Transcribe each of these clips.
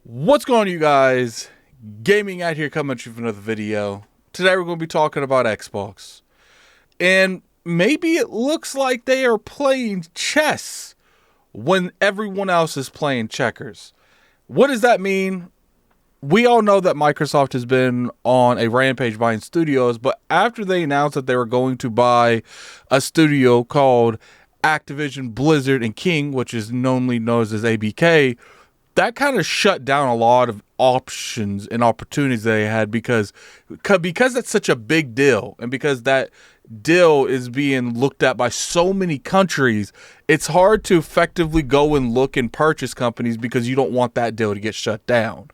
What's going on, you guys? Gaming out here coming at you with another video. Today we're going to be talking about Xbox. And maybe it looks like they are playing chess when everyone else is playing checkers. What does that mean? We all know that Microsoft has been on a rampage buying studios, but after they announced that they were going to buy a studio called Activision, Blizzard, and King, which is normally known as ABK, that kind of shut down a lot of options and opportunities they had because that's such a big deal, and because that deal is being looked at by so many countries, it's hard to effectively go and look and purchase companies because you don't want that deal to get shut down.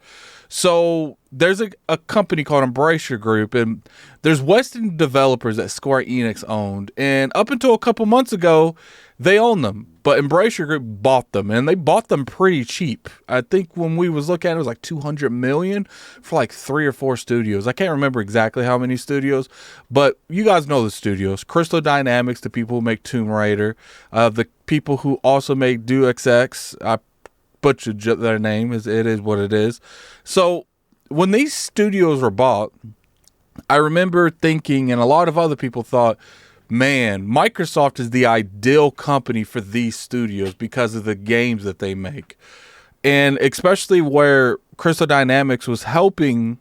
So there's a company called Embracer Group, and there's Western developers that Square Enix owned, and up until a couple months ago, they owned them. But Embracer Group bought them, and they bought them pretty cheap. I think when we was looking at it, it was like $200 million for like 3 or 4 studios. I can't remember exactly how many studios, but you guys know the studios. Crystal Dynamics, the people who make Tomb Raider, the people who also make Deus Ex. I butchered their name. It is what it is. So when these studios were bought, I remember thinking, and a lot of other people thought, man, Microsoft is the ideal company for these studios because of the games that they make. And especially where Crystal Dynamics was helping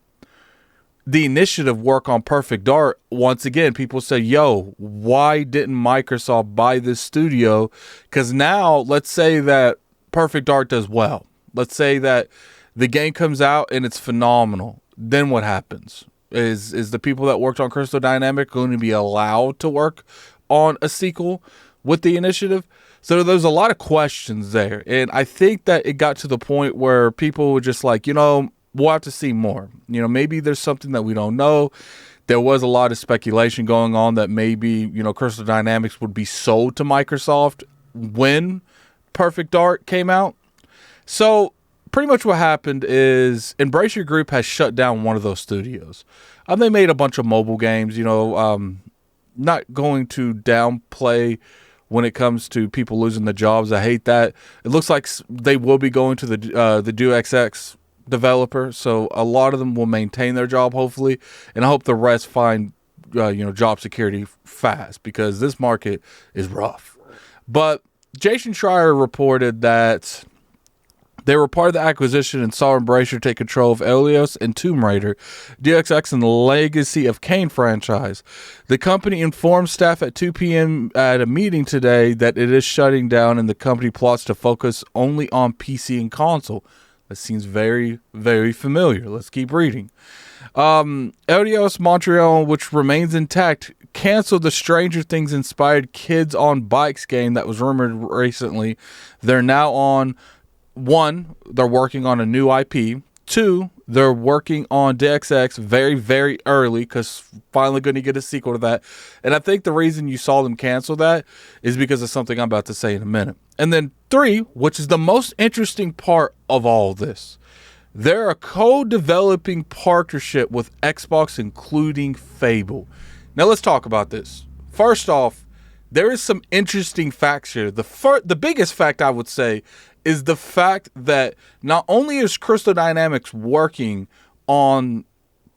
the initiative work on Perfect Dark. Once again, people say, yo, why didn't Microsoft buy this studio? Because now, let's say that Perfect Dark does well. Let's say that the game comes out and it's phenomenal. Then what happens? Is the people that worked on Crystal Dynamics going to be allowed to work on a sequel with the initiative? So there's a lot of questions there. And I think that it got to the point where people were just like, we'll have to see more. Maybe there's something that we don't know. There was a lot of speculation going on that maybe, Crystal Dynamics would be sold to Microsoft when Perfect Dark came out. So pretty much what happened is Embracer Group has shut down one of those studios. They made a bunch of mobile games, not going to downplay when it comes to people losing their jobs. I hate that. It looks like they will be going to the Deus Ex developer, so a lot of them will maintain their job, hopefully, and I hope the rest find job security fast, because this market is rough. But Jason Schreier reported that they were part of the acquisition and saw Embracer take control of Elios and Tomb Raider, Deus Ex, and the Legacy of Kain franchise. The company informed staff at 2 p.m. at a meeting today that it is shutting down, and the company plots to focus only on PC and console. That seems very, very familiar. Let's keep reading. Elios Montreal, which remains intact, canceled the Stranger Things inspired Kids on Bikes game that was rumored recently. They're now on 1, they're working on a new IP. 2, they're working on Deus Ex very, very early, because finally going to get a sequel to that. And I think the reason you saw them cancel that is because of something I'm about to say in a minute. And then 3, which is the most interesting part of all this, they're a co-developing partnership with Xbox, including Fable. Now let's talk about this. First off, there is some interesting facts here. The biggest fact I would say is the fact that not only is Crystal Dynamics working on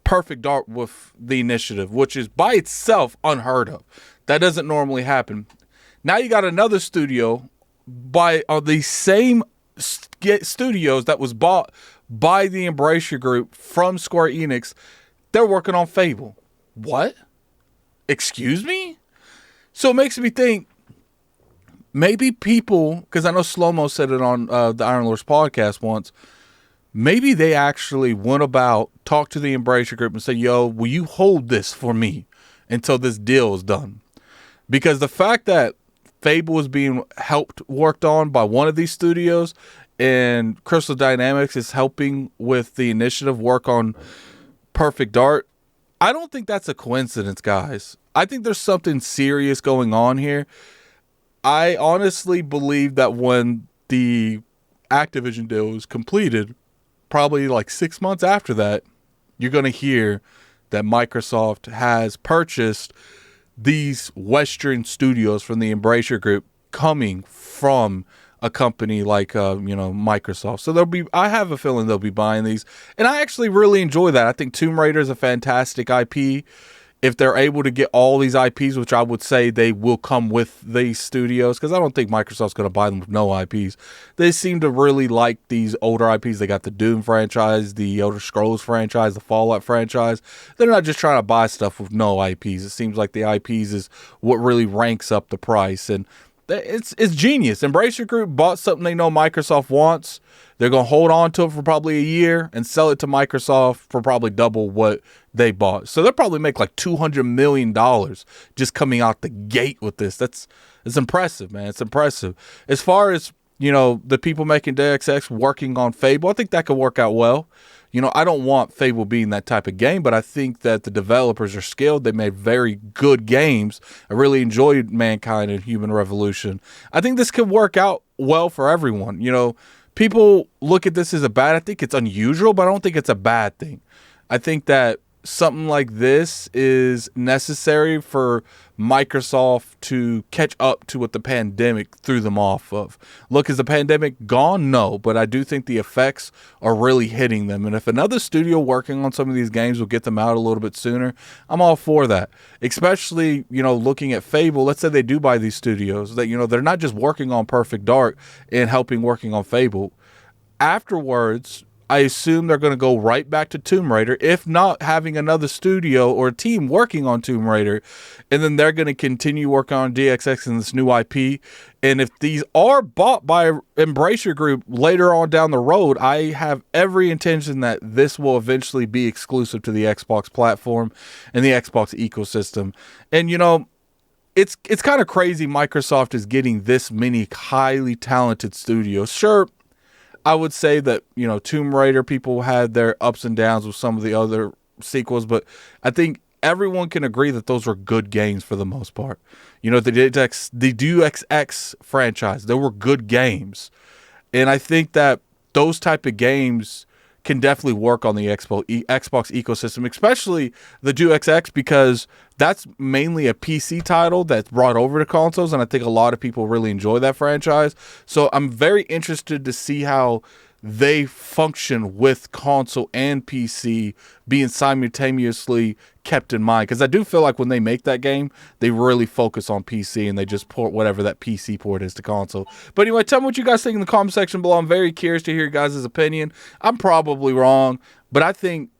Perfect Dark with the initiative, which is by itself unheard of. That doesn't normally happen. Now you got another studio by the same studios that was bought by the Embracer Group from Square Enix. They're working on Fable. What? Excuse me? So it makes me think, maybe people, because I know Slow-Mo said it on the Iron Lords podcast once, maybe they actually went about, talked to the Embracer Group and said, yo, will you hold this for me until this deal is done? Because the fact that Fable is being worked on by one of these studios, and Crystal Dynamics is helping with the initiative work on Perfect Dark, I don't think that's a coincidence, guys. I think there's something serious going on here. I honestly believe that when the Activision deal is completed, probably like 6 months after that, you're going to hear that Microsoft has purchased these Western studios from the Embracer Group coming from a company like Microsoft. So I have a feeling they'll be buying these, and I actually really enjoy that. I think Tomb Raider is a fantastic IP. If they're able to get all these IPs, which I would say they will come with these studios, because I don't think Microsoft's going to buy them with no IPs. They seem to really like these older IPs. They got the Doom franchise, the Elder Scrolls franchise, the Fallout franchise. They're not just trying to buy stuff with no IPs. It seems like the IPs is what really ranks up the price, and it's genius. Embracer Group bought something they know Microsoft wants. They're going to hold on to it for probably a year and sell it to Microsoft for probably double what they bought. So they'll probably make like $200 million just coming out the gate with this. It's impressive, man. It's impressive. As far as, the people making Deus Ex working on Fable, I think that could work out well. I don't want Fable being that type of game, but I think that the developers are skilled. They made very good games. I really enjoyed Mankind and Human Revolution. I think this could work out well for everyone. People look at this as I think it's unusual, but I don't think it's a bad thing. I think that something like this is necessary for Microsoft to catch up to what the pandemic threw them off of. Look, is the pandemic gone? No, but I do think the effects are really hitting them. And if another studio working on some of these games will get them out a little bit sooner, I'm all for that. Especially, looking at Fable, let's say they do buy these studios, that, they're not just working on Perfect Dark and helping working on Fable. Afterwards, I assume they're going to go right back to Tomb Raider, if not having another studio or a team working on Tomb Raider. And then they're going to continue working on DXX and this new IP. And if these are bought by Embracer Group later on down the road, I have every intention that this will eventually be exclusive to the Xbox platform and the Xbox ecosystem. And, it's kind of crazy Microsoft is getting this many highly talented studios. Sure, I would say that, Tomb Raider people had their ups and downs with some of the other sequels, but I think everyone can agree that those were good games for the most part. The Deus Ex franchise, they were good games. And I think that those type of games can definitely work on the Xbox ecosystem, especially the Deus Ex, because that's mainly a PC title that's brought over to consoles, and I think a lot of people really enjoy that franchise. So I'm very interested to see how they function with console and PC being simultaneously kept in mind, because I do feel like when they make that game, they really focus on PC and they just port whatever that PC port is to console. But anyway, tell me what you guys think in the comment section below. I'm very curious to hear your guys' opinion. I'm probably wrong, but I think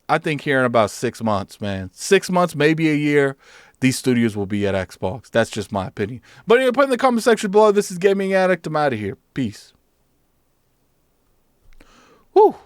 here in about 6 months, man, 6 months, maybe a year, these studios will be at Xbox. That's just my opinion. But anyway, put in the comment section below. This is Gaming Addict. I'm out of here. Peace. Whew.